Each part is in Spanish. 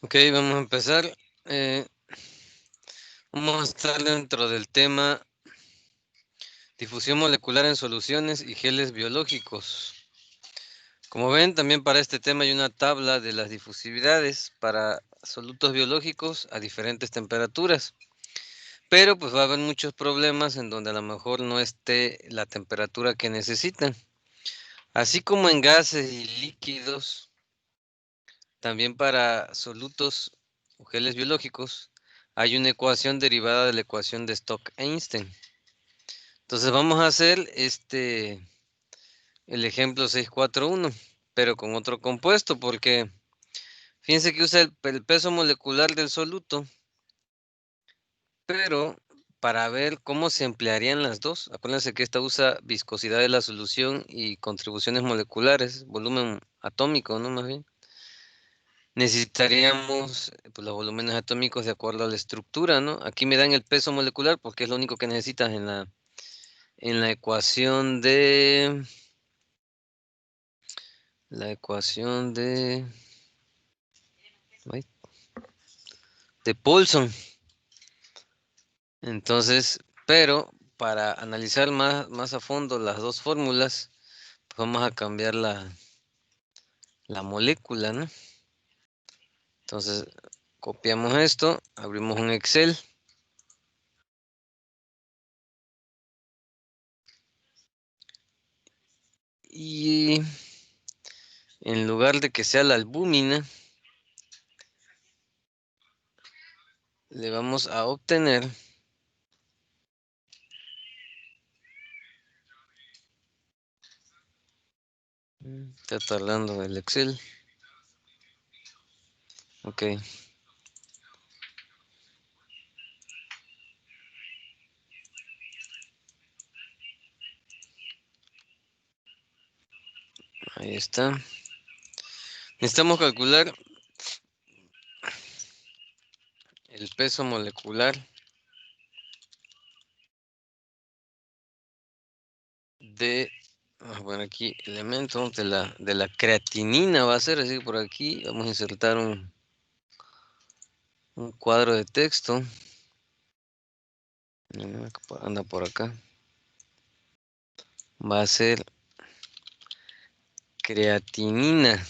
Ok, vamos a empezar. Eh, Vamos a estar dentro del tema difusión molecular en soluciones y geles biológicos. Como ven, también para este tema hay una tabla de las difusividades para solutos biológicos a diferentes temperaturas. Pero pues va a haber muchos problemas en donde a lo mejor no esté la temperatura que necesitan. Así como en gases y líquidos, también para solutos o geles biológicos hay una ecuación derivada de la ecuación de Stokes-Einstein. Entonces vamos a hacer el ejemplo 641, pero con otro compuesto, porque fíjense que usa el peso molecular del soluto, pero para ver cómo se emplearían las dos. Acuérdense que esta usa viscosidad de la solución y contribuciones moleculares, volumen atómico, ¿no? Más bien. Necesitaríamos pues, los volúmenes atómicos de acuerdo a la estructura, ¿no? Aquí me dan el peso molecular porque es lo único que necesitas en la ecuación ay, de Paulson. Entonces, pero para analizar más a fondo las dos fórmulas, pues vamos a cambiar la molécula, ¿no? Entonces, copiamos esto, abrimos un Excel. Y en lugar de que sea la albúmina, le vamos a obtener está tardando el Excel. Ok. Ahí está. Necesitamos calcular el peso molecular de, bueno, aquí elementos de la creatinina va a ser, así que por aquí vamos a insertar un cuadro de texto. Anda por acá. Va a ser creatinina.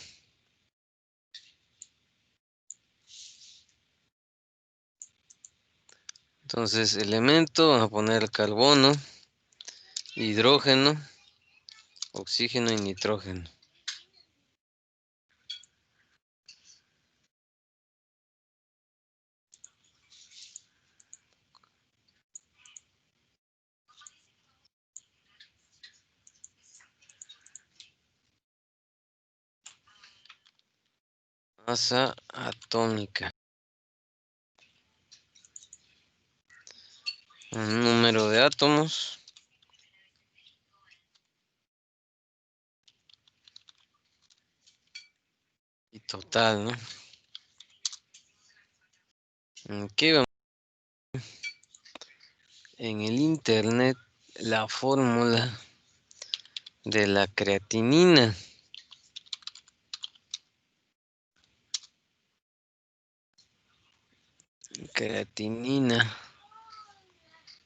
Entonces, elemento, vamos a poner carbono, hidrógeno, oxígeno y nitrógeno. Masa atómica. Un número de átomos. Y total, ¿no? Aquí vamos en el internet la fórmula de la creatinina. Creatinina.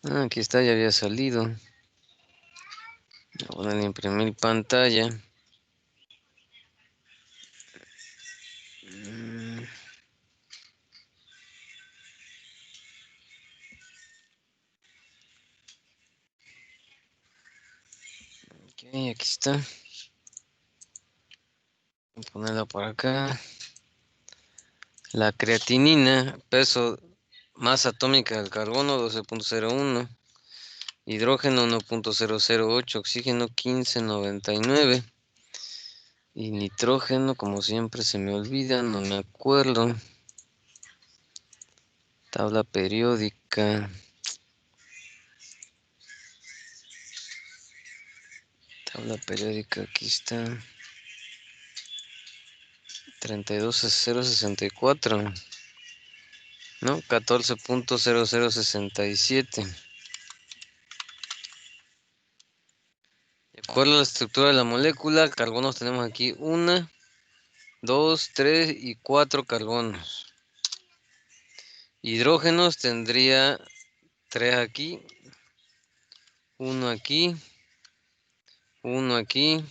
Aquí está, ya había salido. Voy a imprimir pantalla. Ok, aquí está. Voy a ponerla por acá. La creatinina, peso, masa atómica del carbono 12.01, hidrógeno 1.008, oxígeno 15.99 y nitrógeno, como siempre se me olvida, no me acuerdo. Tabla periódica. Tabla periódica, aquí está. 32.064. ¿No? 14.0067. De acuerdo a la estructura de la molécula, carbonos tenemos aquí 1, 2, 3 y 4 carbonos. Hidrógenos tendría 3 aquí, 1 aquí, 1 aquí.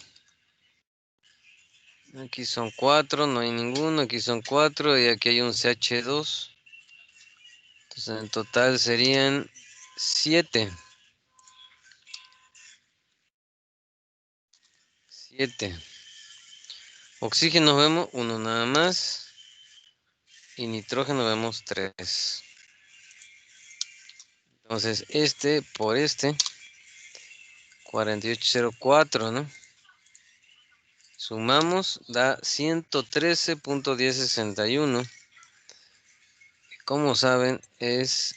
Aquí son 4, no hay ninguno, aquí son 4 y aquí hay un CH2. Entonces en total serían 7. 7. Oxígeno vemos 1 nada más. Y nitrógeno vemos 3. Entonces este por este, 4804, ¿no? Sumamos, da 113.1061. Como saben, es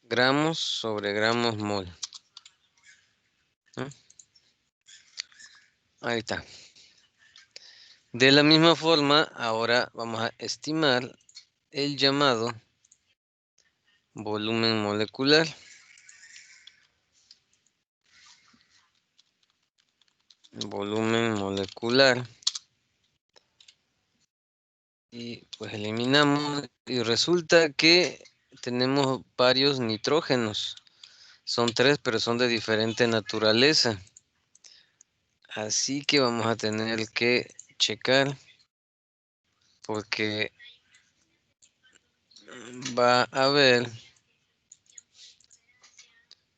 gramos sobre gramos mol, ¿no? Ahí está. De la misma forma, ahora vamos a estimar el llamado volumen molecular. Volumen molecular. Y pues eliminamos y resulta que tenemos varios nitrógenos. Son 3, pero son de diferente naturaleza. Así que vamos a tener que checar porque va a haber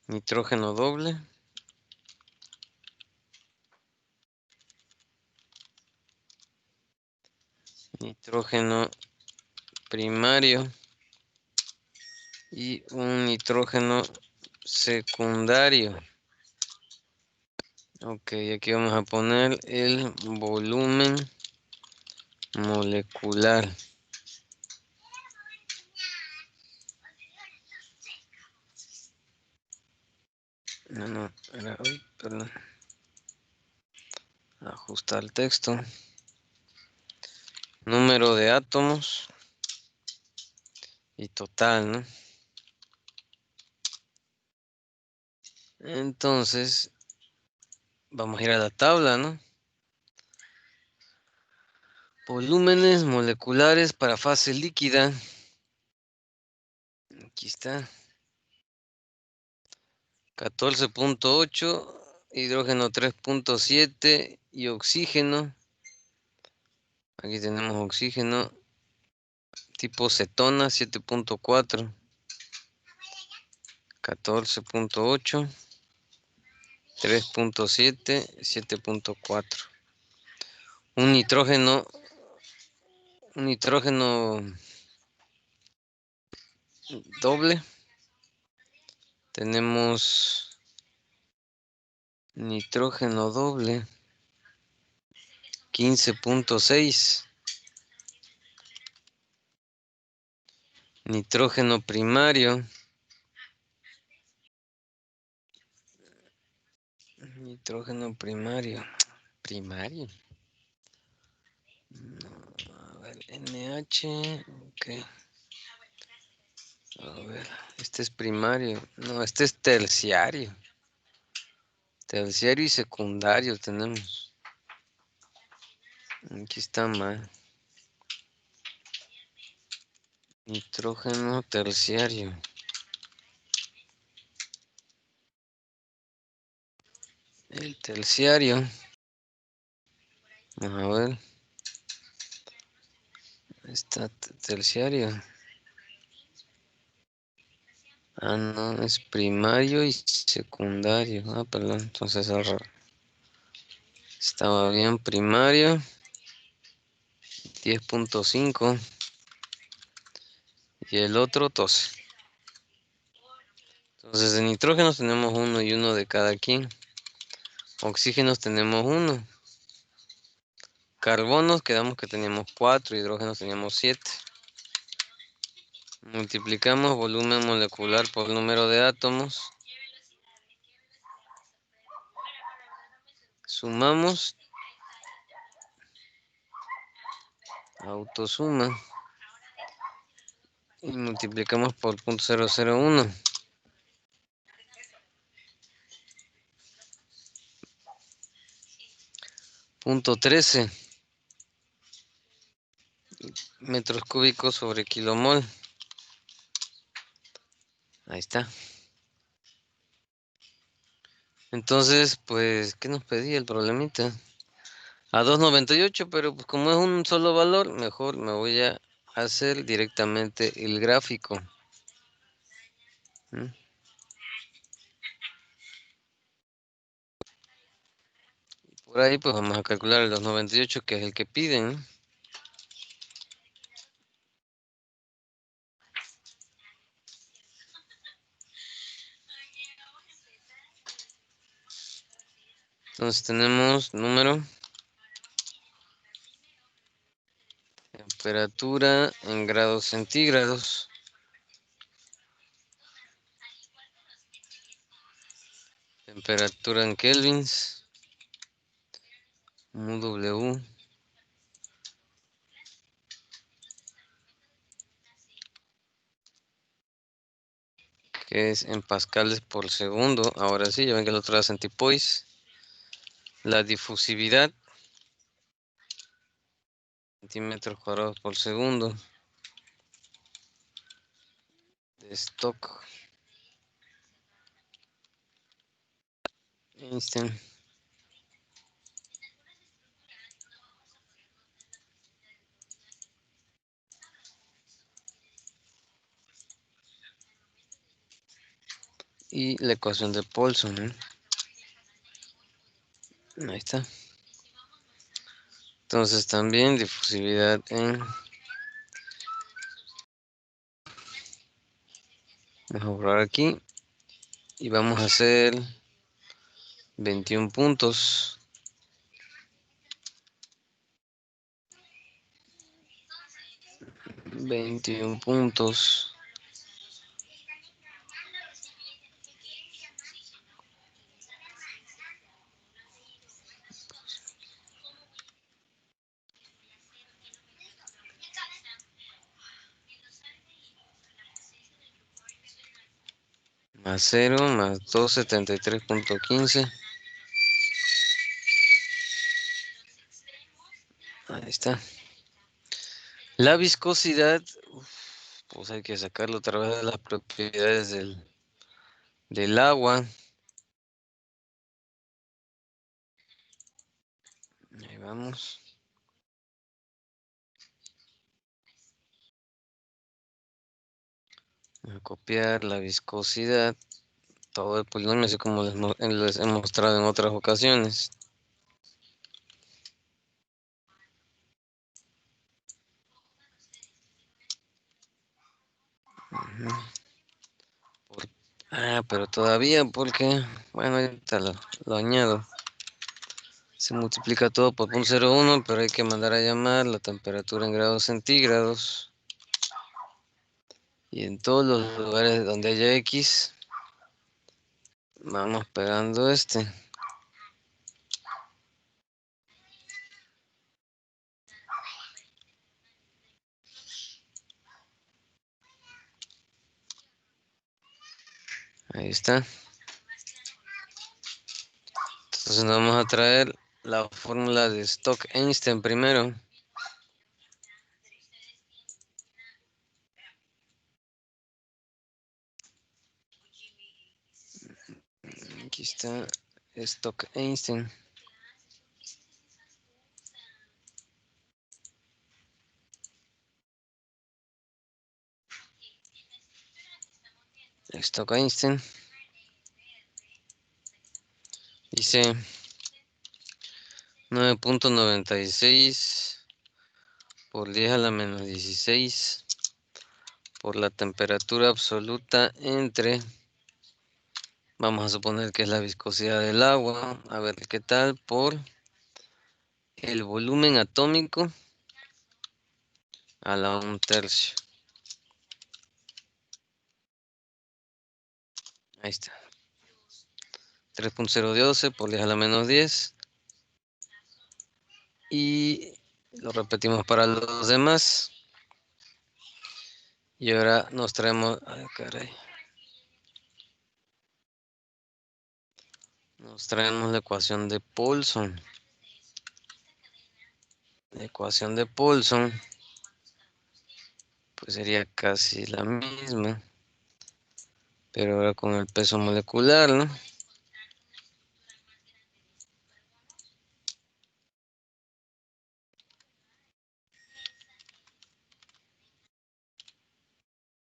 nitrógeno doble, nitrógeno primario y un nitrógeno secundario. Ok, aquí vamos a poner el volumen molecular. No, era, perdón. Ajustar el texto. Número de átomos y total, ¿no? Entonces, vamos a ir a la tabla, ¿no? Volúmenes moleculares para fase líquida. Aquí está. 14.8, hidrógeno 3.7 y oxígeno. Aquí tenemos oxígeno tipo cetona 7.4. 14.8, 3.7, 7.4. Un nitrógeno doble. Tenemos nitrógeno doble 15.6. Nitrógeno primario. Nitrógeno primario. Primario. No, a ver, NH. Ok. A ver, este es primario. No, este es terciario. Terciario y secundario tenemos. Aquí está mal. Nitrógeno terciario. El terciario. Vamos a ver. Está terciario. Ah, no, es primario y secundario. Ah, perdón, entonces estaba bien. Primario 10.5 y el otro 12. Entonces de nitrógenos tenemos uno y uno de cada quien. Oxígenos tenemos uno. Carbonos quedamos que teníamos 4, hidrógenos teníamos 7. Multiplicamos volumen molecular por número de átomos. Sumamos. Autosuma. Y multiplicamos por 0.001. Punto 13. metros cúbicos sobre kilomol. Ahí está. Entonces, pues, ¿qué nos pedía el problemita? A 2.98, pero pues como es un solo valor, mejor me voy a hacer directamente el gráfico. ¿Mm? Por ahí pues vamos a calcular el 2.98, que es el que piden, ¿no? Entonces tenemos número, temperatura en grados centígrados, temperatura en kelvins, mu W, que es en pascales por segundo. Ahora sí, ya ven que el otro era centipoise. La difusividad, centímetros cuadrados por segundo, de Stock Einstein. Y la ecuación de Paulson, ¿eh? Ahí está. Entonces también difusividad en... Vamos a borrar aquí. Y vamos a hacer 21 puntos. 21 puntos. Más 0, más 273.15. Ahí está. La viscosidad, pues hay que sacarlo otra vez de las propiedades del agua. Ahí vamos. Voy a copiar la viscosidad. Todo el polinomio, así como les he mostrado en otras ocasiones. Pero todavía porque, bueno, ahorita lo añado. Se multiplica todo por 0.01, pero hay que mandar a llamar la temperatura en grados centígrados. Y en todos los lugares donde haya X, vamos pegando este. Ahí está. Entonces nos vamos a traer la fórmula de Stock-Einstein primero. Aquí está Stock-Einstein. Stock-Einstein. Dice 9.96 por 10 a la menos 16 por la temperatura absoluta entre, vamos a suponer que es la viscosidad del agua, a ver qué tal, por el volumen atómico a la 1/3. Ahí está. 3.012 por 10 a la menos 10. Y lo repetimos para los demás. Y ahora nos traemos, ay, caray. Nos traemos la ecuación de Paulson. La ecuación de Paulson pues sería casi la misma, pero ahora con el peso molecular, ¿no?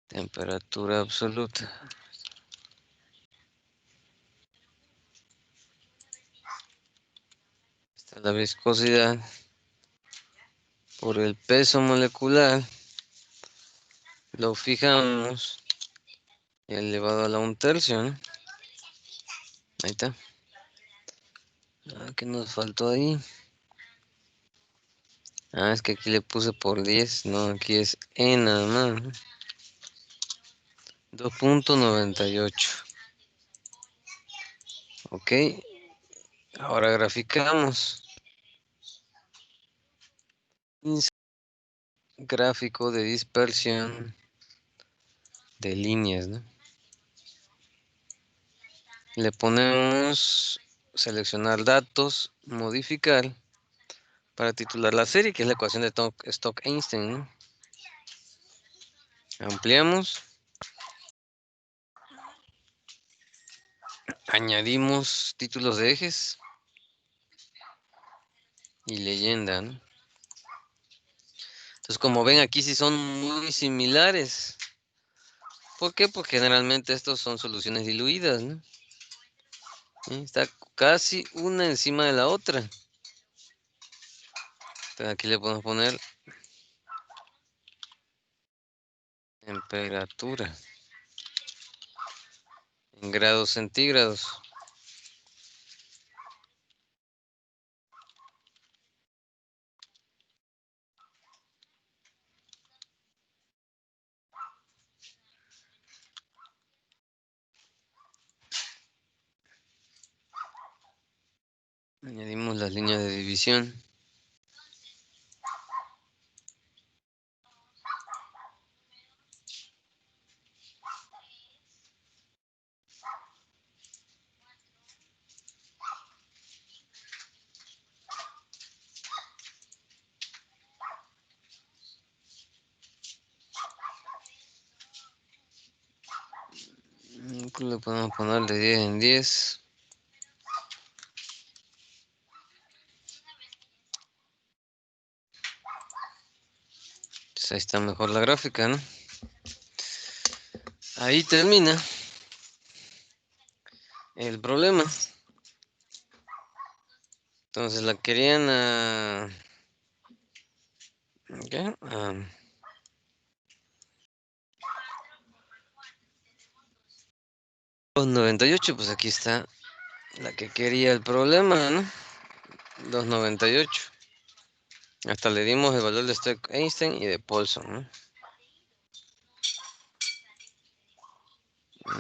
Temperatura absoluta. Esta es la viscosidad por el peso molecular. Lo fijamos elevado a la 1/3, ¿no? Ahí está. ¿Qué nos faltó ahí? Es que aquí le puse por 10. No, aquí es E nada más, ¿no? 2.98. Ok. Ahora graficamos. Gráfico de dispersión de líneas, ¿no? Le ponemos seleccionar datos, modificar para titular la serie, que es la ecuación de Stokes-Einstein, ¿no? Ampliamos, añadimos títulos de ejes y leyenda, ¿no? Entonces, como ven, aquí sí son muy similares. ¿Por qué? Porque generalmente estos son soluciones diluidas, ¿no? Está casi una encima de la otra. Entonces, aquí le podemos poner temperatura en grados centígrados. Añadimos las líneas de división. Le podemos poner de 10 en 10. Pues ahí está mejor la gráfica, ¿no? Ahí termina el problema. Entonces la querían ¿qué? 298, pues aquí está la que quería el problema, ¿no? 298. Hasta le dimos el valor de Stokes-Einstein y de Paulson, ¿no?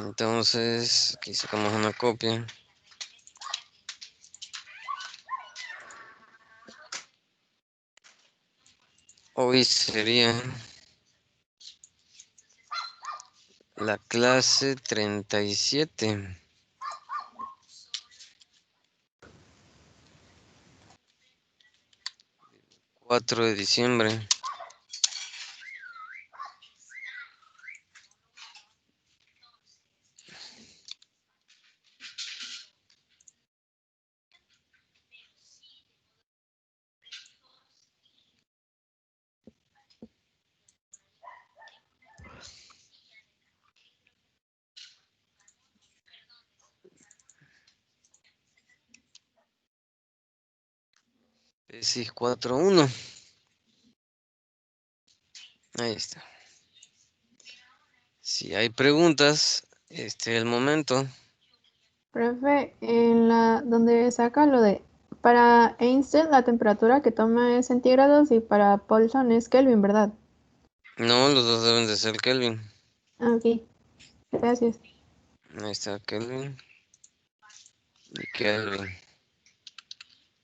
Entonces, aquí sacamos una copia. Hoy sería la clase 37. 4 de diciembre. Tesis 4.1. Ahí está. Si hay preguntas, este es el momento. Profe, en la donde saca lo de para Einstein la temperatura que toma es centígrados y para Paulson es Kelvin, ¿verdad? No, los dos deben de ser Kelvin. Ok, gracias. Ahí está Kelvin y Kelvin.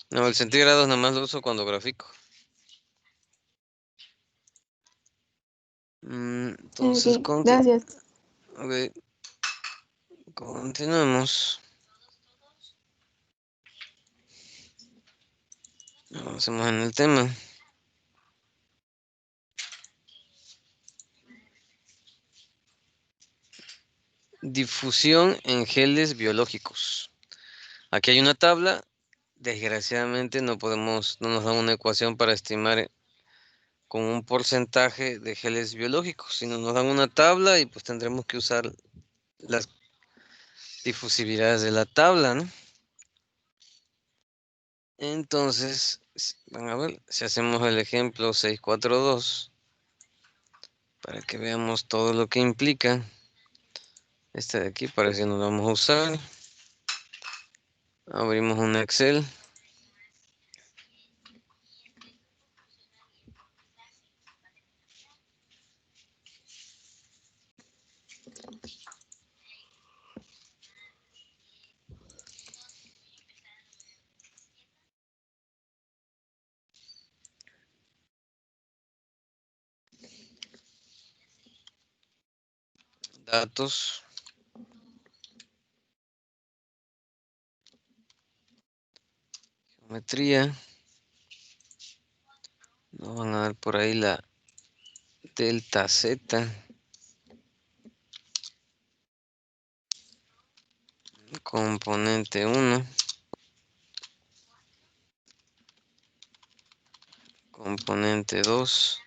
No, el centígrados nada más lo uso cuando grafico. Entonces, Ok, gracias. ok, continuemos. Avancemos en el tema. Difusión en geles biológicos. Aquí hay una tabla. Desgraciadamente no nos da una ecuación para estimar con un porcentaje de geles biológicos, sino nos dan una tabla y pues tendremos que usar las difusividades de la tabla, ¿no? Entonces, van a ver, si hacemos el ejemplo 642, para que veamos todo lo que implica. Este de aquí parece que no lo vamos a usar. Abrimos un Excel. Datos. Geometría. Nos van a dar por ahí la delta Z. Componente 1. Componente 2.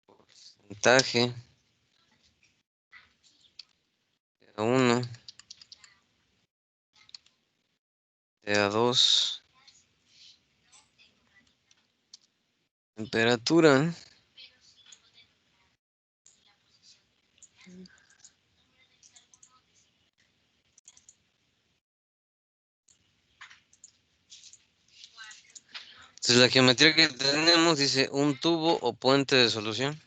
Porcentaje. 1. TA2. Temperatura. Entonces la geometría que tenemos dice un tubo o puente de solución.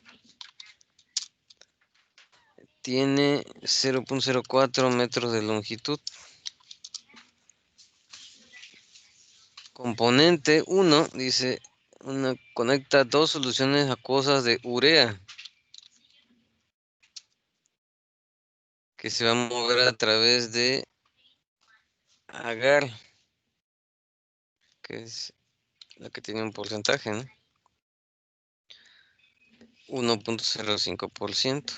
Tiene 0.04 metros de longitud. Componente 1 dice conecta dos soluciones acuosas de urea que se va a mover a través de agar, que es la que tiene un porcentaje, ¿no? 1.05%.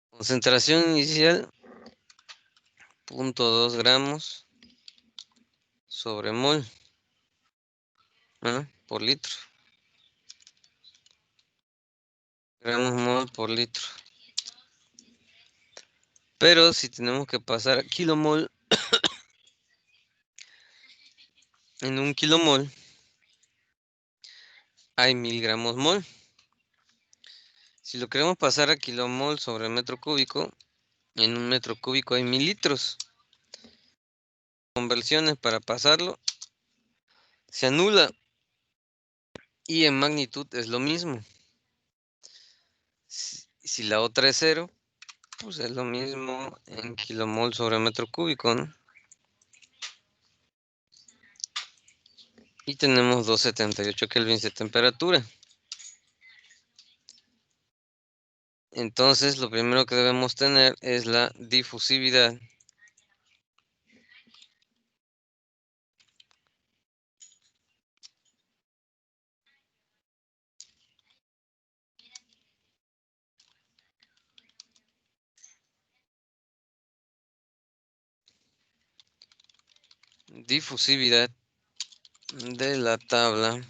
Concentración inicial 0.2 gramos sobre mol, ¿no? Por litro. Gramos mol por litro. Pero si tenemos que pasar a kilomol, en un kilomol hay 1000 gramos mol. Si lo queremos pasar a kilomol sobre metro cúbico, en un metro cúbico hay 1000 litros. Conversiones para pasarlo se anula y en magnitud es lo mismo. Si la otra es 0, pues es lo mismo en kilomol sobre metro cúbico, ¿no? Y tenemos 278 kelvins de temperatura. Entonces lo primero que debemos tener es la difusividad. Difusividad de la tabla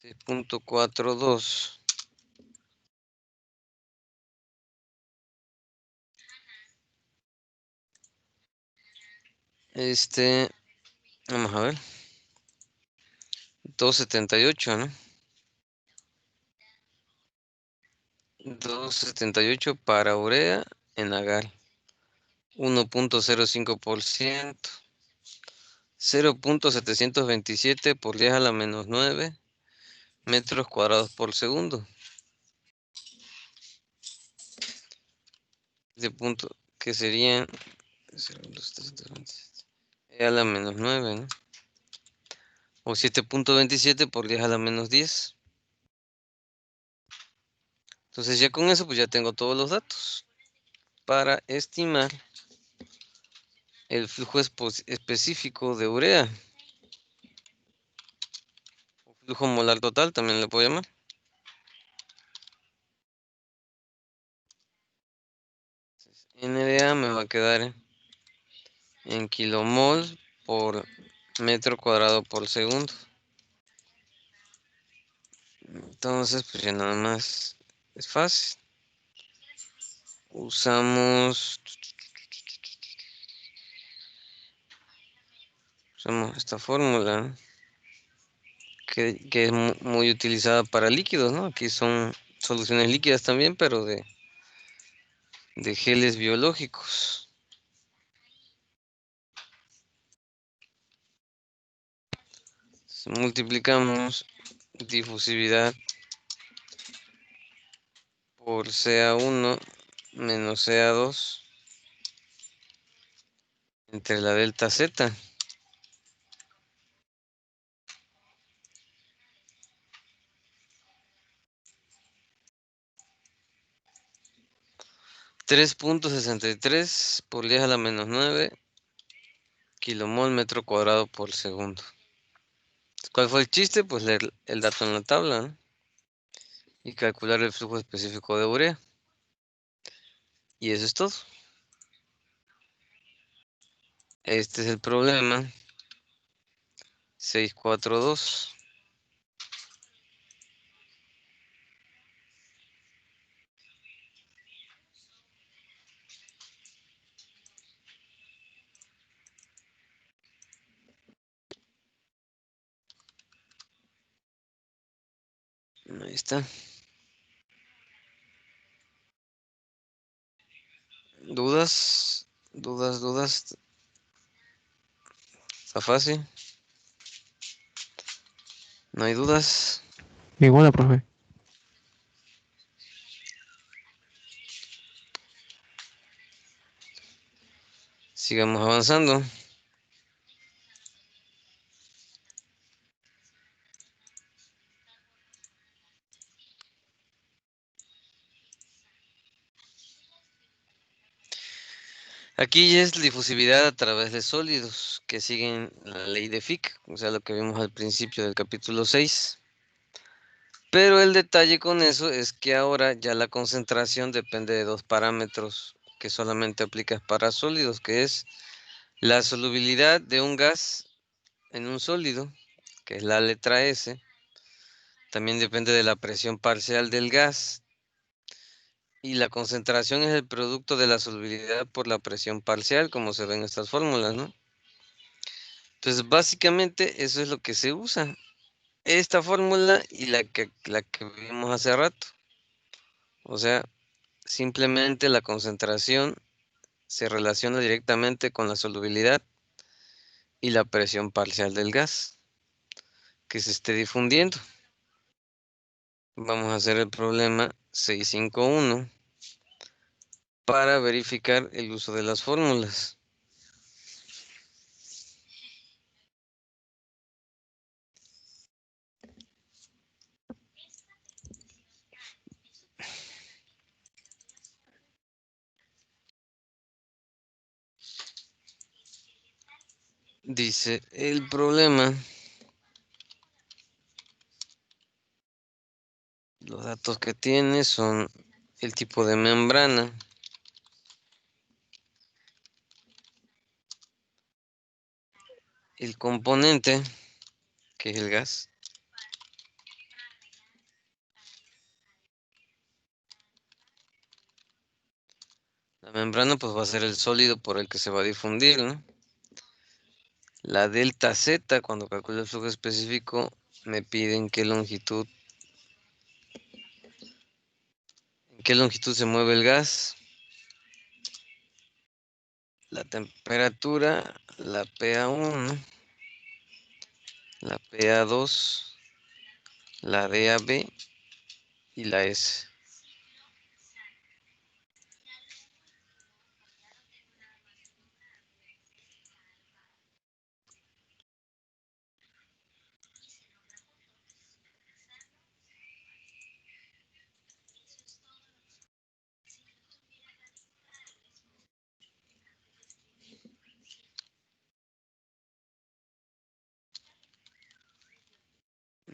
6.42. Vamos a ver. 278, ¿no? 278 para urea en agar. 1.05%. 0.727 por 10 a la menos 9 metros cuadrados por segundo. De punto que serían 0.727 a la menos 9, ¿no? O 7.27 por 10 a la menos 10. Entonces ya con eso pues ya tengo todos los datos para estimar el flujo específico de urea. Flujo molar total también le puedo llamar. NDA me va a quedar en kilomol por metro cuadrado por segundo. Entonces, pues ya nada más es fácil. Usamos esta fórmula que es muy utilizada para líquidos, ¿no? Aquí son soluciones líquidas también, pero de geles biológicos. Entonces, multiplicamos difusividad por CA1 menos CA2 entre la delta Z. .63 por 10 a la menos 9 kilomol metro cuadrado por segundo. ¿Cuál fue el chiste? Pues leer el dato en la tabla, ¿no? Y calcular el flujo específico de urea. Y eso es todo. Este es el problema 642. Ahí está. ¿Dudas? ¿Dudas? ¿Está fácil? ¿No hay dudas? Ninguna, profe. Sigamos avanzando. Aquí ya es difusividad a través de sólidos que siguen la ley de Fick, o sea, lo que vimos al principio del capítulo 6. Pero el detalle con eso es que ahora ya la concentración depende de dos parámetros que solamente aplicas para sólidos, que es la solubilidad de un gas en un sólido, que es la letra S. También depende de la presión parcial del gas. Y la concentración es el producto de la solubilidad por la presión parcial, como se ven en estas fórmulas, ¿no? Entonces, básicamente eso es lo que se usa. Esta fórmula y la que vimos hace rato. O sea, simplemente la concentración se relaciona directamente con la solubilidad y la presión parcial del gas que se esté difundiendo. Vamos a hacer el problema 651 para verificar el uso de las fórmulas. Dice, el problema, los datos que tiene son el tipo de membrana, el componente, que es el gas, la membrana pues va a ser el sólido por el que se va a difundir, ¿no? La delta Z, cuando calculo el flujo específico, me piden en qué longitud se mueve el gas, la temperatura, la PA1, la PA2, la DAB y la S.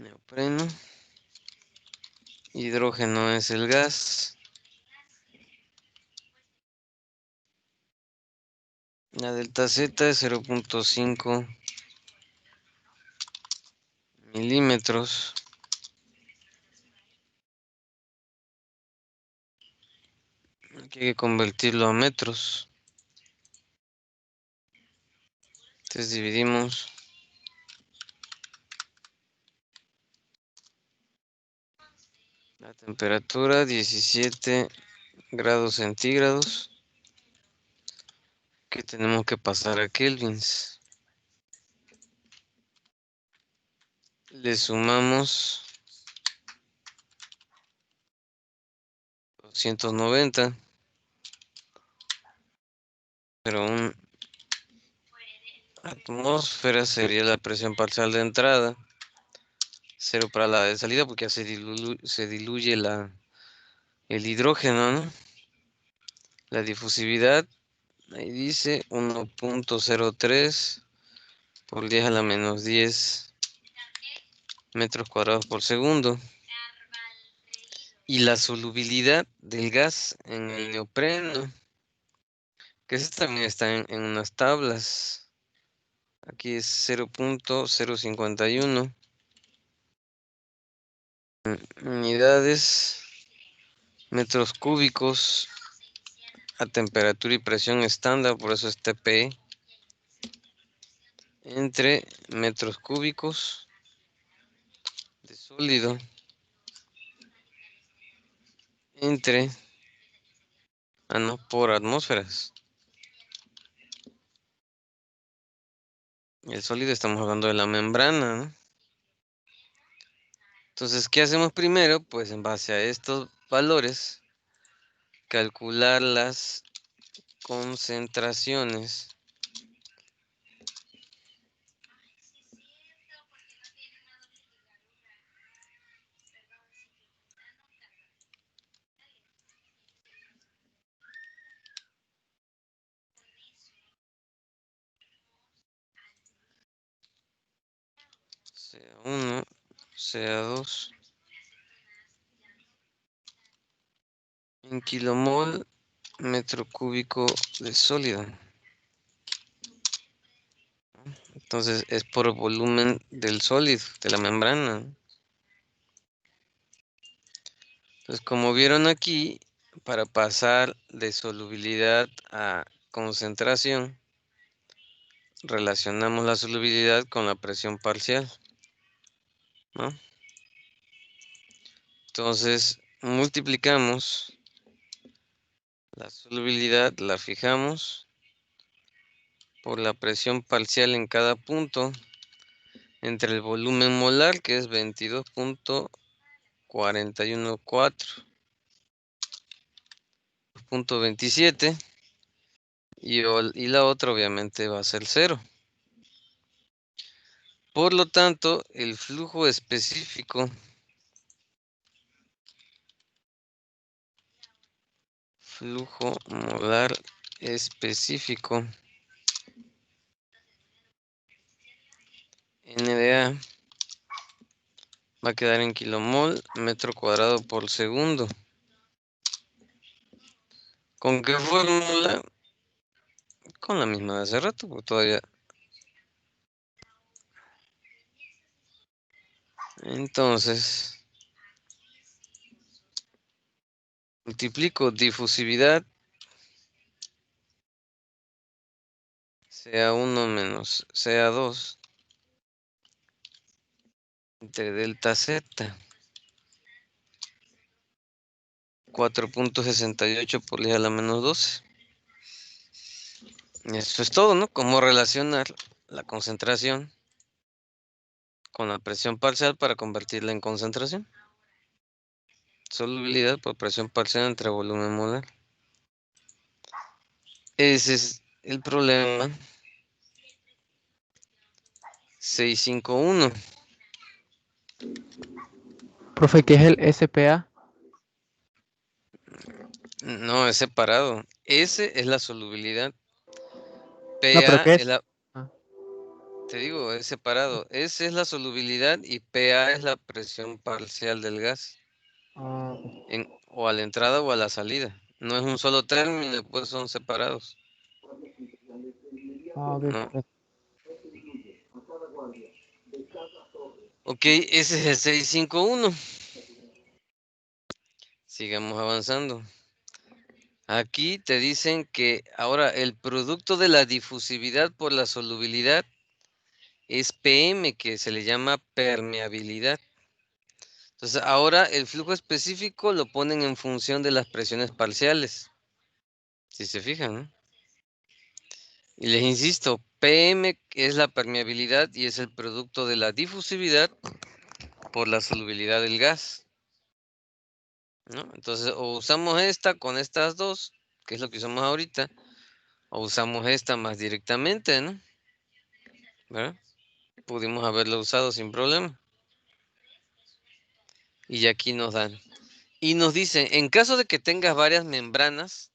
Neopreno. Hidrógeno es el gas. La delta Z es 0.5 milímetros. Aquí hay que convertirlo a metros. Entonces dividimos. La temperatura 17 grados centígrados. Que tenemos que pasar a kelvins. Le sumamos 290. Pero un atmósfera sería la presión parcial de entrada. 0 para la de salida porque ya se diluye el hidrógeno, ¿no? La difusividad, ahí dice 1.03 por 10 a la menos 10 metros cuadrados por segundo. Y la solubilidad del gas en el neopreno, que eso también está en unas tablas. Aquí es 0.051 unidades metros cúbicos a temperatura y presión estándar, por eso es TPE, entre metros cúbicos de sólido entre, no, por atmósferas. El sólido estamos hablando de la membrana, ¿no? Entonces, ¿qué hacemos primero? Pues en base a estos valores, calcular las concentraciones CA1, CA2 en kilomol metro cúbico de sólido. Entonces es por volumen del sólido, de la membrana. Entonces, como vieron aquí, para pasar de solubilidad a concentración, relacionamos la solubilidad con la presión parcial, ¿no? Entonces, multiplicamos la solubilidad, la fijamos por la presión parcial en cada punto entre el volumen molar, que es 22.414, 2.27, y la otra obviamente va a ser 0. Por lo tanto, el flujo específico flujo molar específico NDA va a quedar en kilomol metro cuadrado por segundo. ¿Con qué fórmula? Con la misma de hace rato, porque todavía. Entonces, multiplico difusividad CA1 menos CA2 entre delta Z 4.68 por 10 a la menos 12. Eso es todo, ¿no? Cómo relacionar la concentración con la presión parcial para convertirla en concentración. Solubilidad por presión parcial entre volumen molar. Ese es el problema 651. Profe, ¿qué es el SPA? No, es separado. S es la solubilidad. No, pero PA ¿qué es es? la Ah, te digo, es separado. S es la solubilidad y PA es la presión parcial del gas, Ah, o a la entrada o a la salida. No es un solo término, pues son separados. ok, No. perfecto. Ok, ese es el 651. Sigamos avanzando. Aquí te dicen que ahora el producto de la difusividad por la solubilidad es PM, que se le llama permeabilidad. Entonces, ahora el flujo específico lo ponen en función de las presiones parciales. Si se fijan, ¿no? Y les insisto, PM es la permeabilidad y es el producto de la difusividad por la solubilidad del gas, ¿no? Entonces, o usamos esta con estas dos, que es lo que usamos ahorita, o usamos esta más directamente, ¿no? ¿Verdad? Pudimos haberlo usado sin problema. Y aquí nos dan. Y nos dicen, en caso de que tengas varias membranas,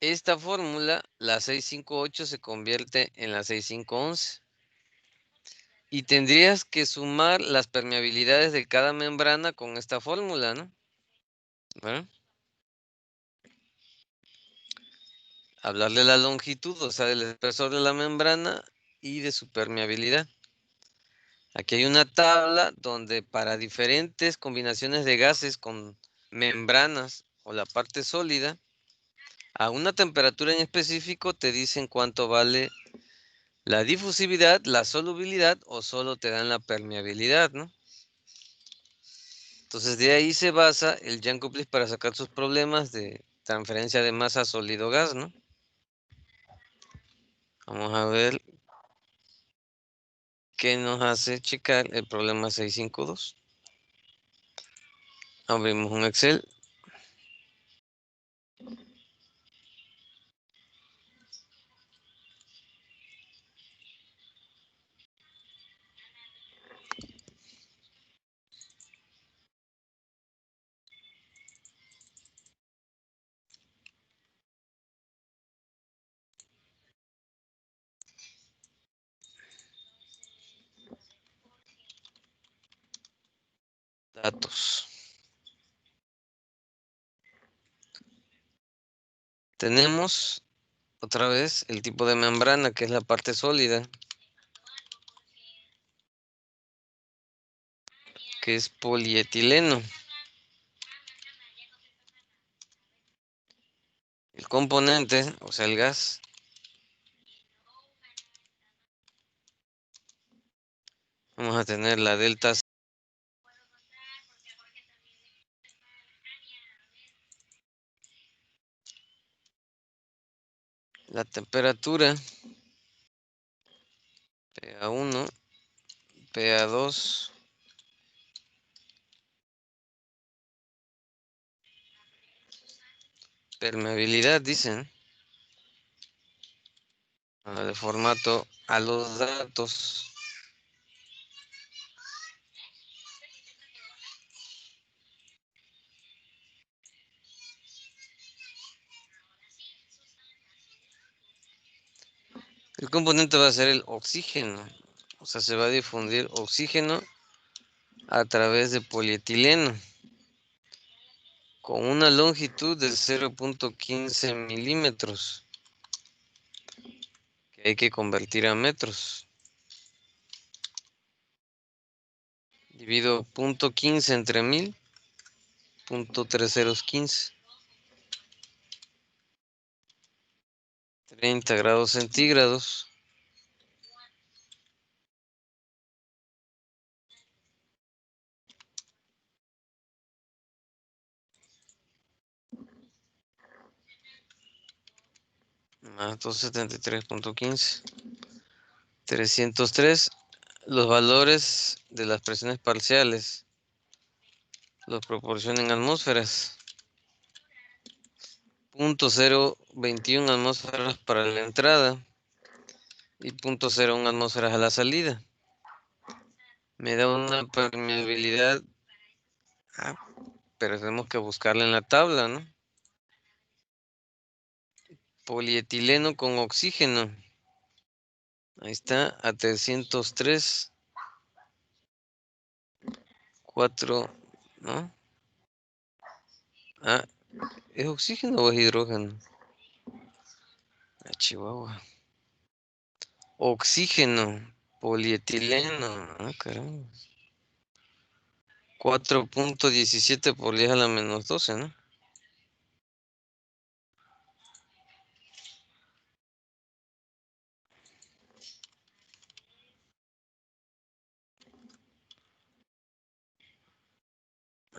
esta fórmula, la 658, se convierte en la 6511. Y tendrías que sumar las permeabilidades de cada membrana con esta fórmula, ¿no? ¿Verdad? Hablar de la longitud, o sea, del espesor de la membrana y de su permeabilidad. Aquí hay una tabla donde para diferentes combinaciones de gases con membranas o la parte sólida, a una temperatura en específico te dicen cuánto vale la difusividad, la solubilidad o solo te dan la permeabilidad, ¿no? Entonces de ahí se basa el Jacob-List para sacar sus problemas de transferencia de masa sólido-gas, ¿no? Vamos a ver qué nos hace checar el problema 652. Abrimos un Excel. Datos. Tenemos otra vez el tipo de membrana, que es la parte sólida, que es polietileno. El componente, o sea, el gas, vamos a tener la delta C, la temperatura, PA1, PA2, permeabilidad, dicen, de formato a los datos. El componente va a ser el oxígeno, o sea, se va a difundir oxígeno a través de polietileno con una longitud de 0.15 milímetros, que hay que convertir a metros. Divido 0.15 entre 1000, 0.3015. 30 grados centígrados. Más 273.15. 303. Los valores de las presiones parciales los proporcionan en atmósferas. 0.021 atmósferas para la entrada y 0.01 atmósferas a la salida. Me da una permeabilidad, pero tenemos que buscarla en la tabla, ¿no? Polietileno con oxígeno. Ahí está, a 303. 4, ¿no? Ah, ¿es oxígeno o es hidrógeno? Ah, Chihuahua. Oxígeno, polietileno. Ah, caramba. 4.17 por 10 a la menos 12, ¿no?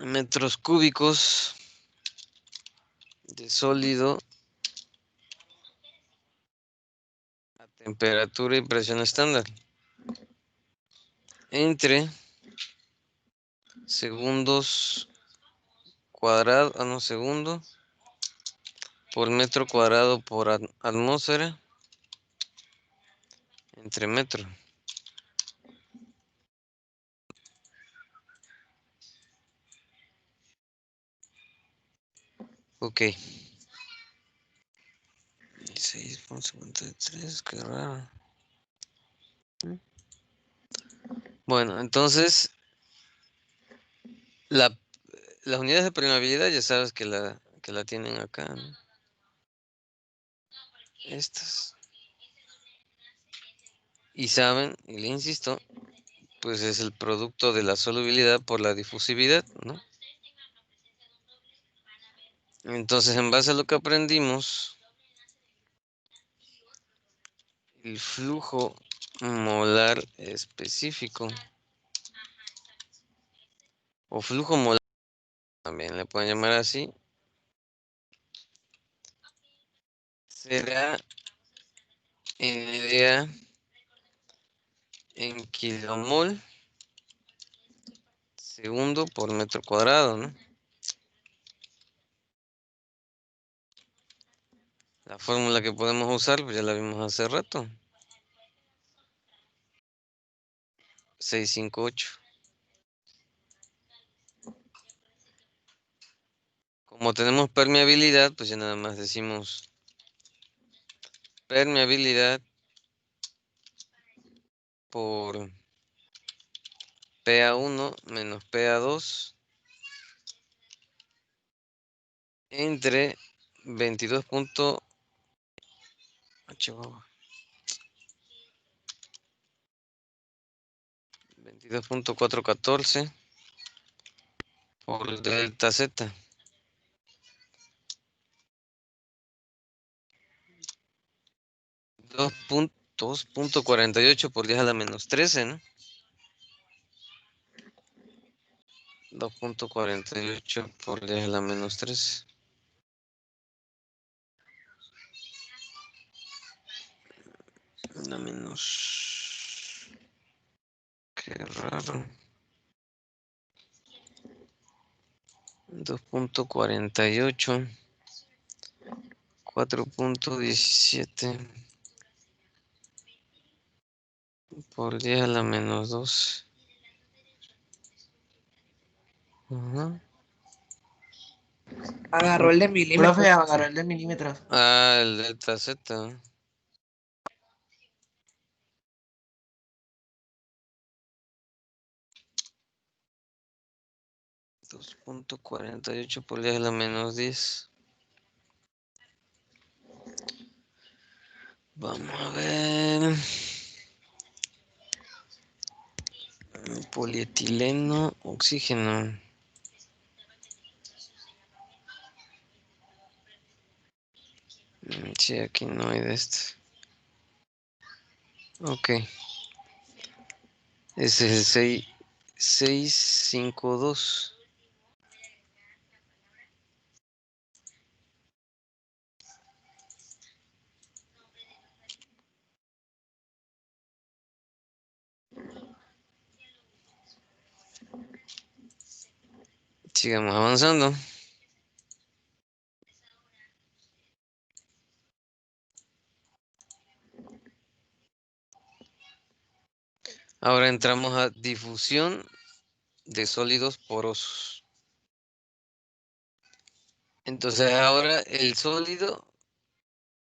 Metros cúbicos de sólido a temperatura y presión estándar. Entre segundos cuadrados, no, segundo por metro cuadrado por atmósfera. Entre metro. Ok. 6.53, qué raro. Bueno, entonces las unidades de permeabilidad ya sabes que la tienen acá, ¿no? Estas. Y saben, y le insisto, pues es el producto de la solubilidad por la difusividad, ¿no? Entonces, en base a lo que aprendimos, el flujo molar específico o flujo molar, también le pueden llamar así, será en idea en kilomol segundo por metro cuadrado, ¿no? La fórmula que podemos usar, pues ya la vimos hace rato. 658. Como tenemos permeabilidad, pues ya nada más decimos permeabilidad por PA1 menos PA2 entre 22. 22.414 por delta Z. 2.48 por 10 a la menos 13, ¿no? 2.48 por 10 a la menos 13. La menos... Qué raro. 2.48. 4.17 por 10 a la menos 2. Ajá. Agarró el de milímetros. Profe, agarró el de milímetros. Ah, el delta Z. 2.48 por 10 a la menos 10. Vamos a ver. Polietileno, oxígeno. Sí, aquí no hay de este. Ok. Ese es el 652. Sigamos avanzando. Ahora entramos a difusión de sólidos porosos. Entonces ahora el sólido,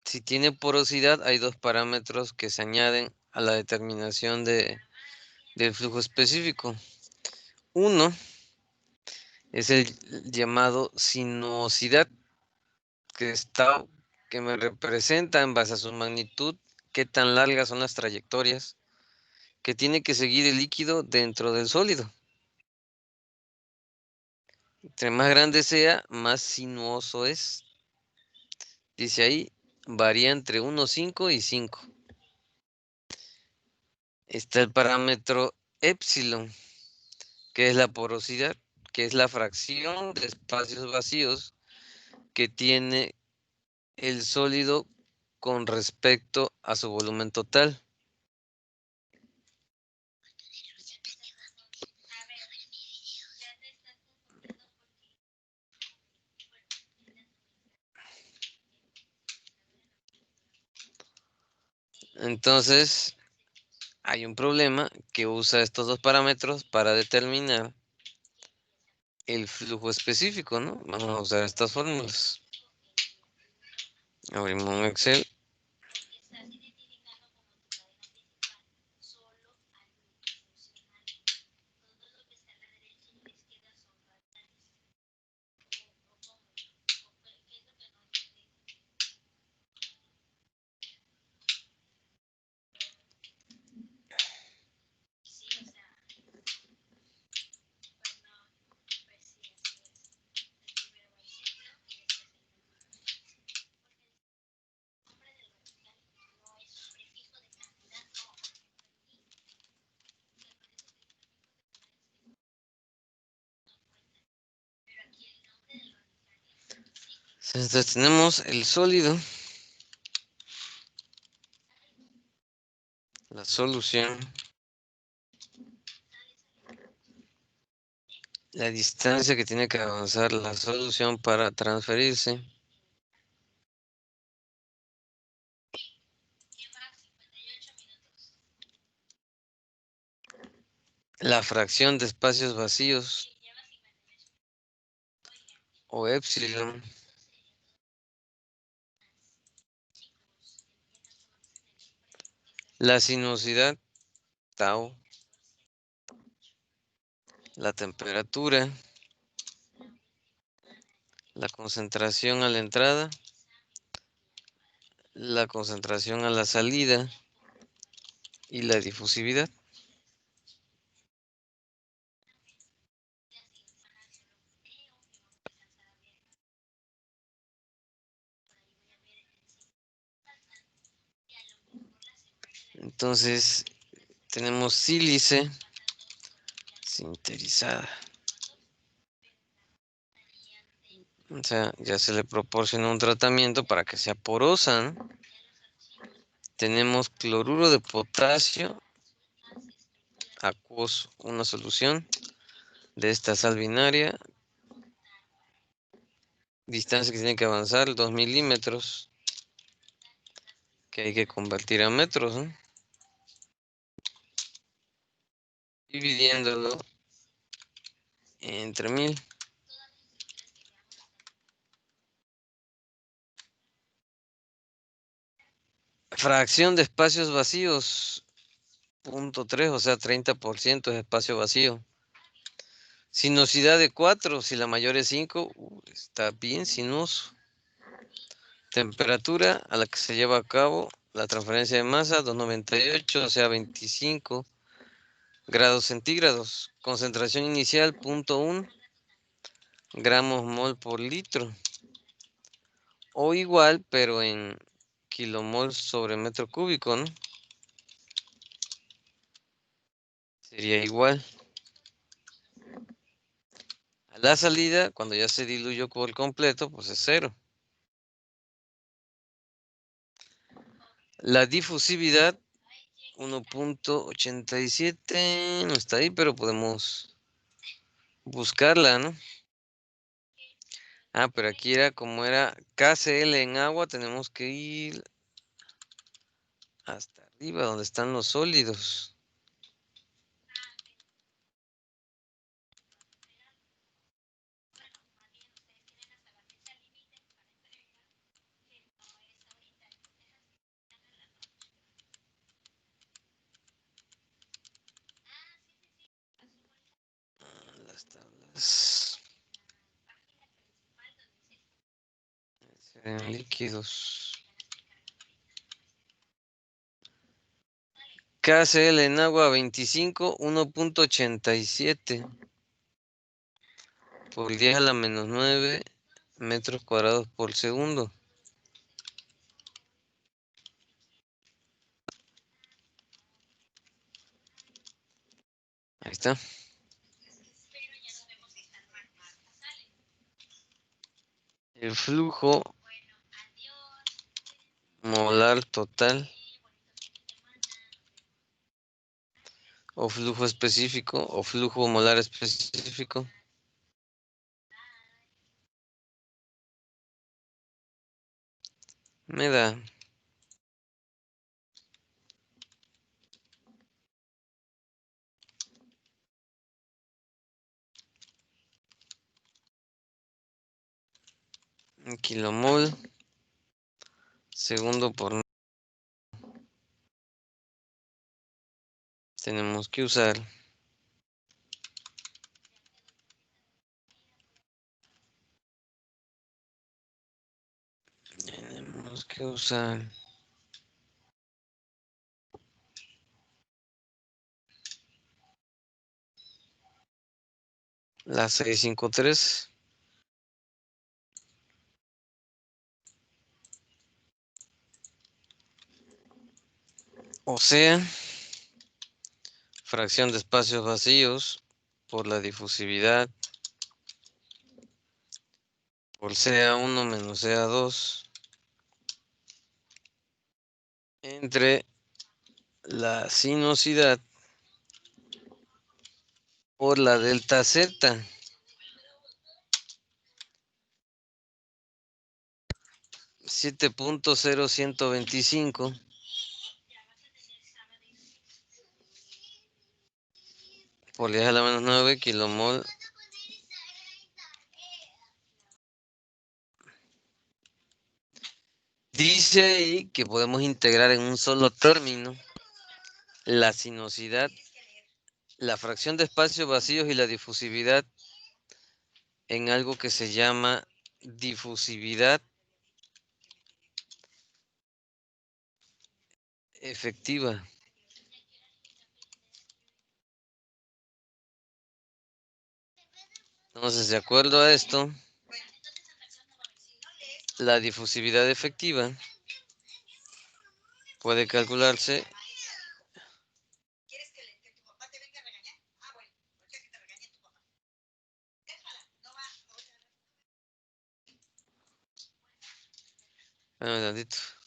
si tiene porosidad, hay dos parámetros que se añaden a la determinación del flujo específico. Uno es el llamado sinuosidad, que me representa en base a su magnitud qué tan largas son las trayectorias que tiene que seguir el líquido dentro del sólido. Entre más grande sea, más sinuoso es. Dice ahí, varía entre 1,5 y 5. Está el parámetro épsilon, que es la porosidad, que es la fracción de espacios vacíos que tiene el sólido con respecto a su volumen total. Entonces, hay un problema que usa estos dos parámetros para determinar el flujo específico, ¿no? Vamos a usar estas fórmulas. Abrimos un Excel. Entonces tenemos el sólido, la solución, la distancia que tiene que avanzar la solución para transferirse, la fracción de espacios vacíos o épsilon, la sinuosidad, tau, la temperatura, la concentración a la entrada, la concentración a la salida y la difusividad. Entonces tenemos sílice sinterizada. O sea, ya se le proporciona un tratamiento para que sea porosa, ¿no? Tenemos cloruro de potasio acuoso, una solución de esta sal binaria. Distancia que tiene que avanzar, 2 milímetros, que hay que convertir a metros, ¿no? Dividiéndolo entre 1000. Fracción de espacios vacíos, 0,3, o sea, 30% es espacio vacío. Sinuosidad de 4, si la mayor es 5, está bien sinuoso. Temperatura a la que se lleva a cabo la transferencia de masa, 298, o sea, 25 grados centígrados. Concentración inicial, 0,1 gramos mol por litro. O igual, pero en kilomol sobre metro cúbico, ¿no? Sería igual. A la salida, cuando ya se diluyó por completo, pues es 0. La difusividad, 1,87, no está ahí, pero podemos buscarla, ¿no? Ah, pero aquí era como era KCl en agua, tenemos que ir hasta arriba, donde están los sólidos. las tablas. En líquidos. KCl en agua 25, 1.87 por 10 a la menos 9 metros cuadrados por segundo. Ahí está. El flujo molar total o flujo específico o flujo molar específico me da un kilomol segundo por. Tenemos que usar la 653, o sea, fracción de espacios vacíos por la difusividad por CA1 menos CA2 entre la sinuosidad por la delta Z. 7.0125 por 10 a la menos 9 kilomol dice ahí que podemos integrar en un solo término la sinuosidad, la fracción de espacios vacíos y la difusividad en algo que se llama difusividad efectiva. Entonces, de acuerdo a esto, la difusividad efectiva puede calcularse un tantito.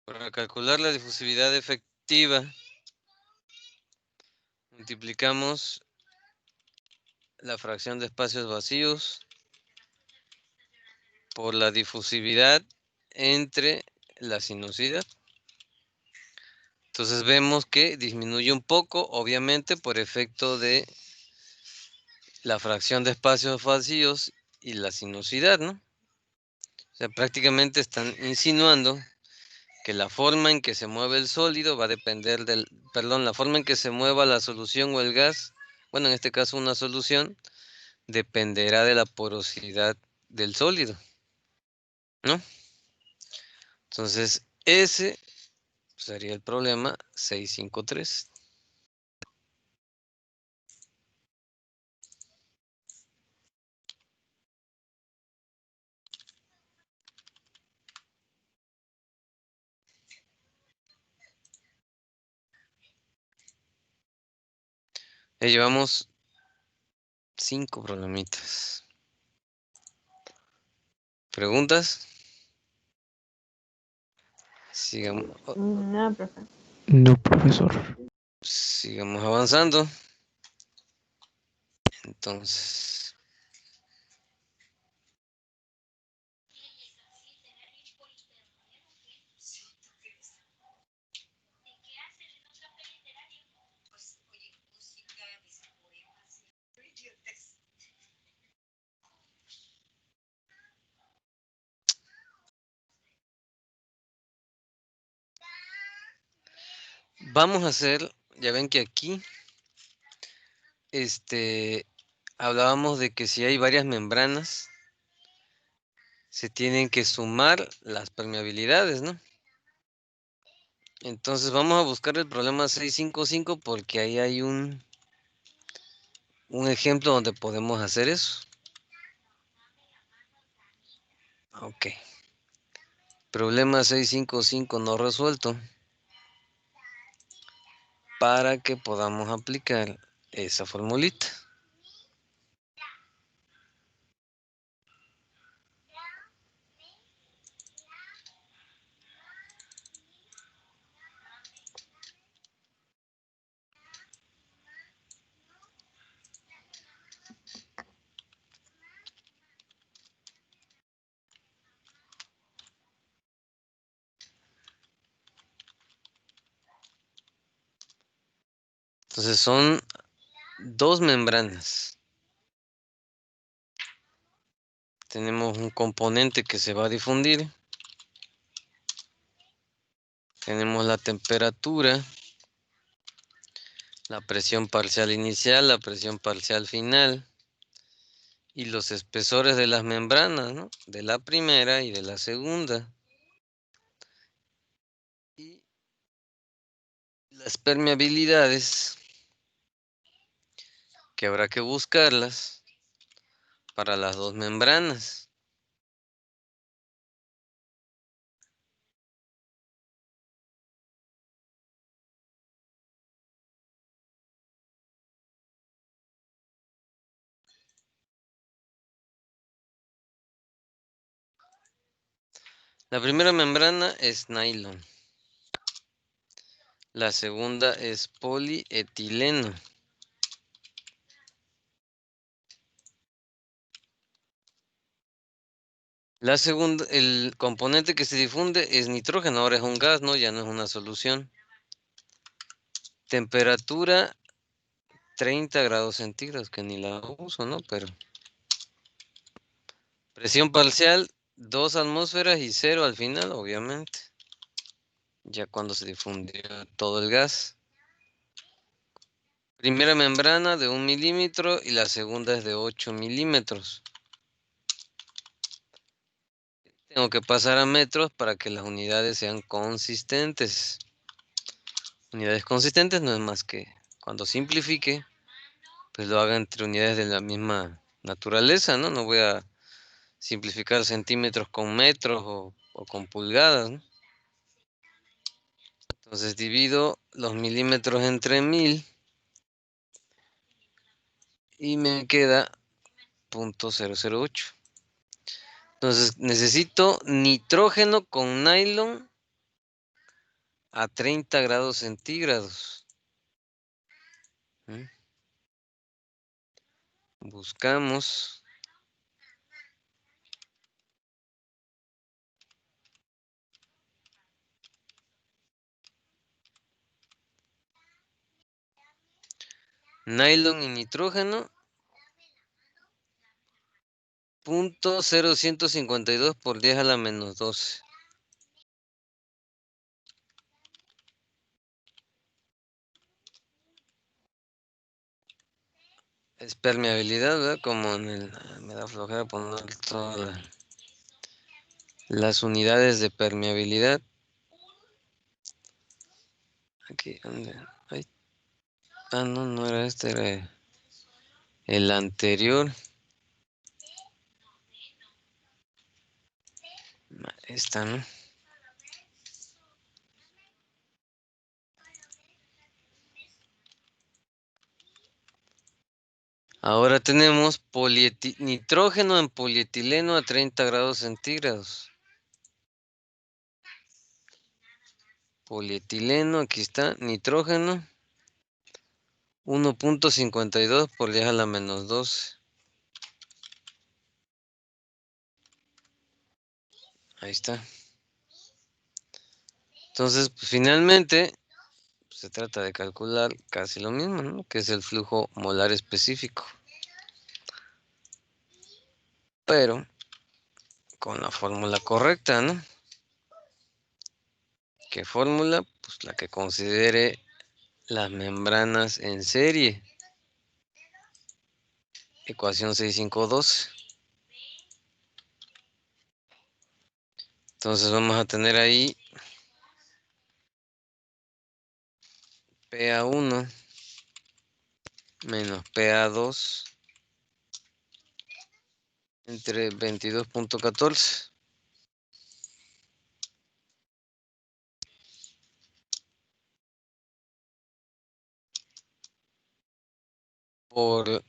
Para calcular la difusividad efectiva Multiplicamos la fracción de espacios vacíos por la difusividad entre la sinuosidad. Entonces vemos que disminuye un poco, obviamente por efecto de la fracción de espacios vacíos y la sinuosidad, ¿no? O sea, prácticamente están insinuando que la forma en que se mueve el sólido va a depender del, perdón, la forma en que se mueva la solución o el gas, bueno, en este caso una solución, dependerá de la porosidad del sólido, ¿no? Entonces, ese sería el problema 653. Ya llevamos 5 problemitas. ¿Preguntas? Sigamos, No, profe. No, profesor. sigamos avanzando. Entonces, vamos a hacer, ya ven que aquí, hablábamos de que si hay varias membranas, se tienen que sumar las permeabilidades, ¿no? Entonces vamos a buscar el problema 655 porque ahí hay un ejemplo donde podemos hacer eso. Ok. Problema 655 no resuelto. Para que podamos aplicar esa formulita. Entonces son dos membranas. Tenemos un componente que se va a difundir. Tenemos la temperatura, la presión parcial inicial, la presión parcial final y los espesores de las membranas, ¿no? De la primera y de la segunda. Y las permeabilidades, que habrá que buscarlas para las dos membranas. La primera membrana es nylon. La segunda es polietileno. La segunda, el componente que se difunde es nitrógeno, ahora es un gas, ¿no? Ya no es una solución. Temperatura 30 grados centígrados, que ni la uso, ¿no? Pero presión parcial, 2 atmósferas y 0 al final, obviamente. Ya cuando se difundió todo el gas. Primera membrana de 1 milímetro y la segunda es de 8 milímetros. Tengo que pasar a metros para que las unidades sean consistentes. Unidades consistentes no es más que cuando simplifique, pues lo haga entre unidades de la misma naturaleza, ¿no? No voy a simplificar centímetros con metros o con pulgadas, ¿no? Entonces divido los milímetros entre 1000 y me queda 0.008. Entonces necesito nitrógeno con nylon a 30 grados centígrados. ¿Mm? Buscamos nylon y nitrógeno. 0.0152 por 10 a la menos 12. Es permeabilidad, ¿verdad? Como en el... Me da flojera poner todas las unidades de permeabilidad. Aquí, ¿dónde? Ahí. Ah, no, no era este, era el anterior. Esta, ¿no? Ahora tenemos nitrógeno en polietileno a 30 grados centígrados. Polietileno, aquí está, nitrógeno. 1.52 por 10 a la menos 12. Ahí está. Entonces, pues, finalmente, pues, se trata de calcular casi lo mismo, ¿no? Que es el flujo molar específico. Pero con la fórmula correcta, ¿no? ¿Qué fórmula? Pues la que considere las membranas en serie. Ecuación 6512. Entonces vamos a tener ahí PA1 menos PA2 entre 22.14 por...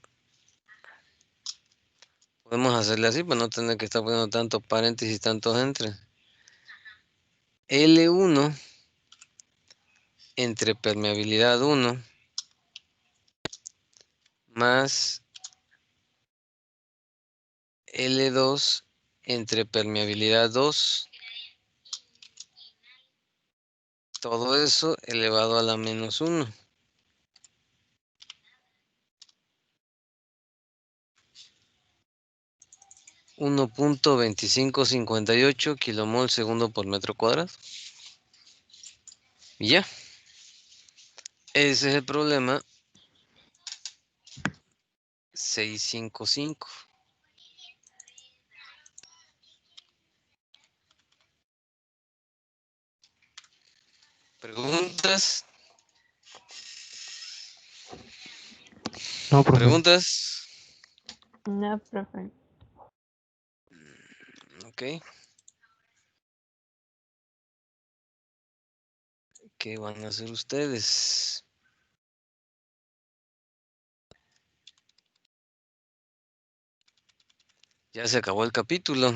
Podemos hacerle así para no tener que estar poniendo tantos paréntesis, tantos entre. L1 entre permeabilidad 1 más L2 entre permeabilidad 2. Todo eso elevado a la menos 1. 1.2558 kilomol segundo por metro cuadrado. Y ya. Ese es el problema 655. ¿Preguntas? No, profe. ¿Preguntas? No, profe. Ok. ¿Qué van a hacer ustedes? Ya se acabó el capítulo.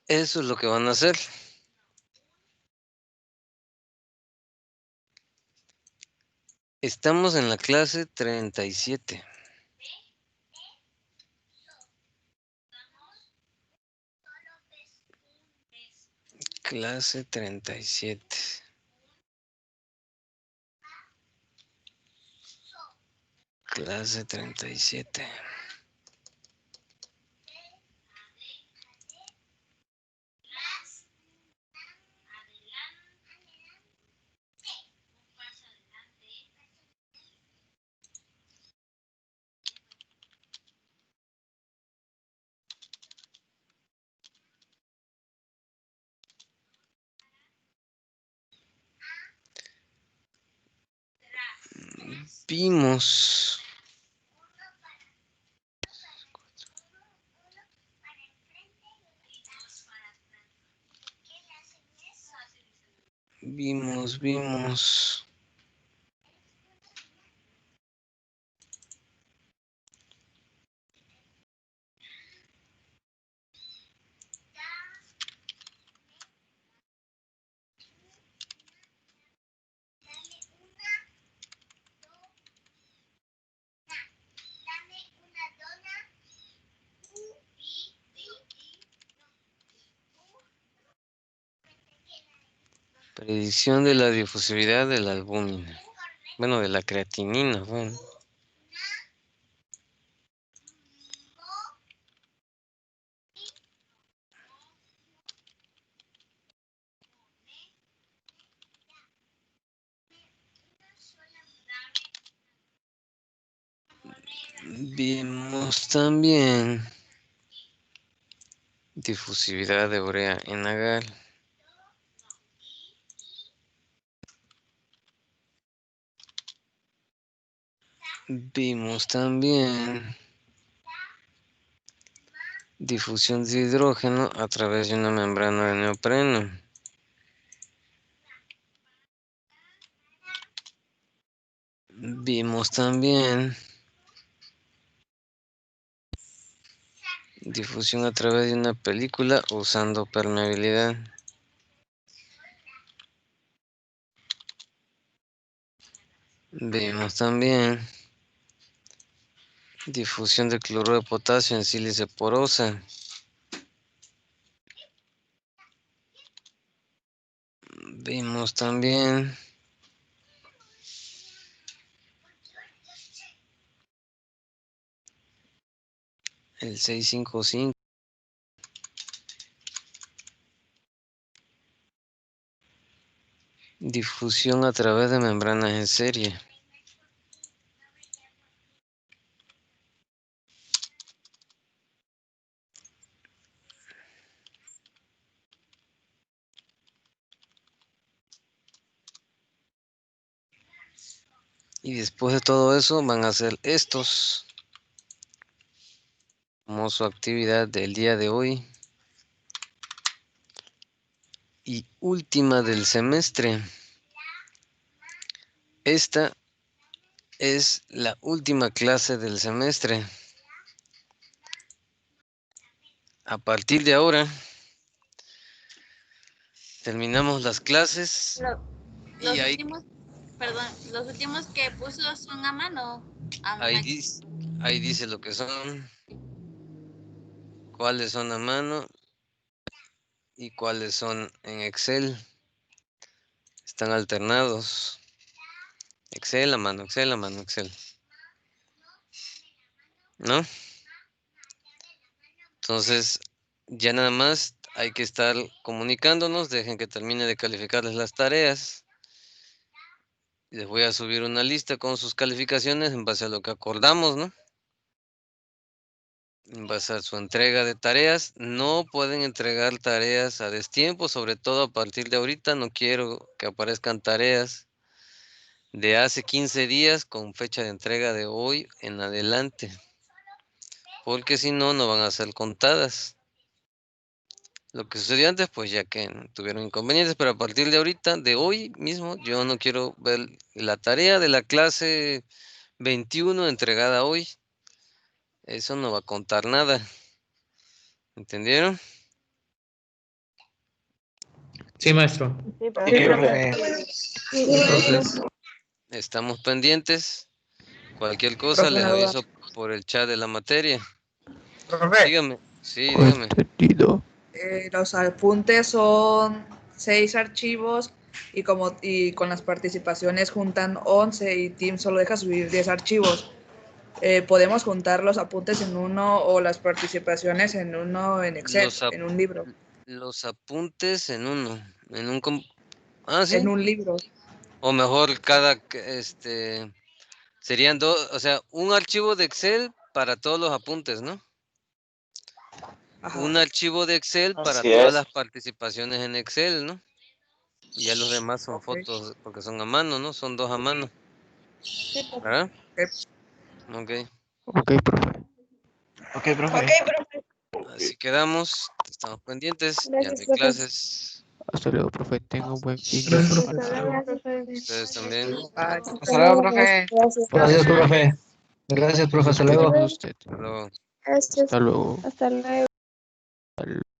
Eso es lo que van a hacer. Estamos en la clase 37. Clase 37. Clase 37. Vimos predicción de la difusividad de la albúmina. Bueno, de la creatinina. Bueno. Vimos también difusividad de urea en agar. Vimos también difusión de hidrógeno a través de una membrana de neopreno. Vimos también difusión a través de una película usando permeabilidad. Vimos también difusión de cloruro de potasio en sílice porosa. Vimos también el 655. Difusión a través de membranas en serie. Y después de todo eso van a hacer estos como su actividad del día de hoy y última del semestre. Esta es la última clase del semestre. A partir de ahora terminamos las clases y ahí, los últimos que puso son a mano. ahí dice lo que son, cuáles son a mano. y cuáles son en Excel. Están alternados. Excel a mano, Excel a mano, Excel. ¿No? Entonces, ya nada más hay que estar comunicándonos. Dejen que termine de calificarles las tareas. Les voy a subir una lista con sus calificaciones en base a lo que acordamos, ¿no? En base a su entrega de tareas. No pueden entregar tareas a destiempo, sobre todo a partir de ahorita. No quiero que aparezcan tareas de hace 15 días con fecha de entrega de hoy en adelante. Porque si no, no van a ser contadas. Lo que sucedió antes, pues ya que tuvieron inconvenientes, pero a partir de ahorita, de hoy mismo, yo no quiero ver la tarea de la clase 21 entregada hoy. Eso no va a contar nada. ¿Entendieron? Sí, maestro. Sí, Ok, profe. profe. Estamos pendientes. Cualquier cosa Profe, les una duda. aviso por el chat de la materia. Profe, Dígame. Sí, dígame. Entendido. los apuntes son 6 archivos y con las participaciones juntan 11 y Team solo deja subir 10 archivos. Podemos juntar los apuntes en uno o las participaciones en uno en Excel, en un libro. Los apuntes en uno. Sí. En un libro. O mejor serían dos, o sea, un archivo de Excel para todos los apuntes, ¿no? Ajá. Un archivo de Excel para Así todas es. las participaciones en Excel, ¿no? Y ya los demás son Ok. fotos porque son a mano, ¿no? Son 2 a mano. ¿Verdad? Ok. Ok, profe. Ok, profe. Así quedamos. Estamos pendientes. Ya no hay Gracias, profe. clases. Hasta luego, profe. Tenga un buen fin de Gracias, semana. Hasta luego, profe. Ustedes también. Bye. Hasta luego, profe. Gracias. Gracias, profe. Gracias, profe. Nos Hasta luego. despedimos de usted. Hasta luego. Gracias. Hasta luego. Hasta luego. Hasta luego.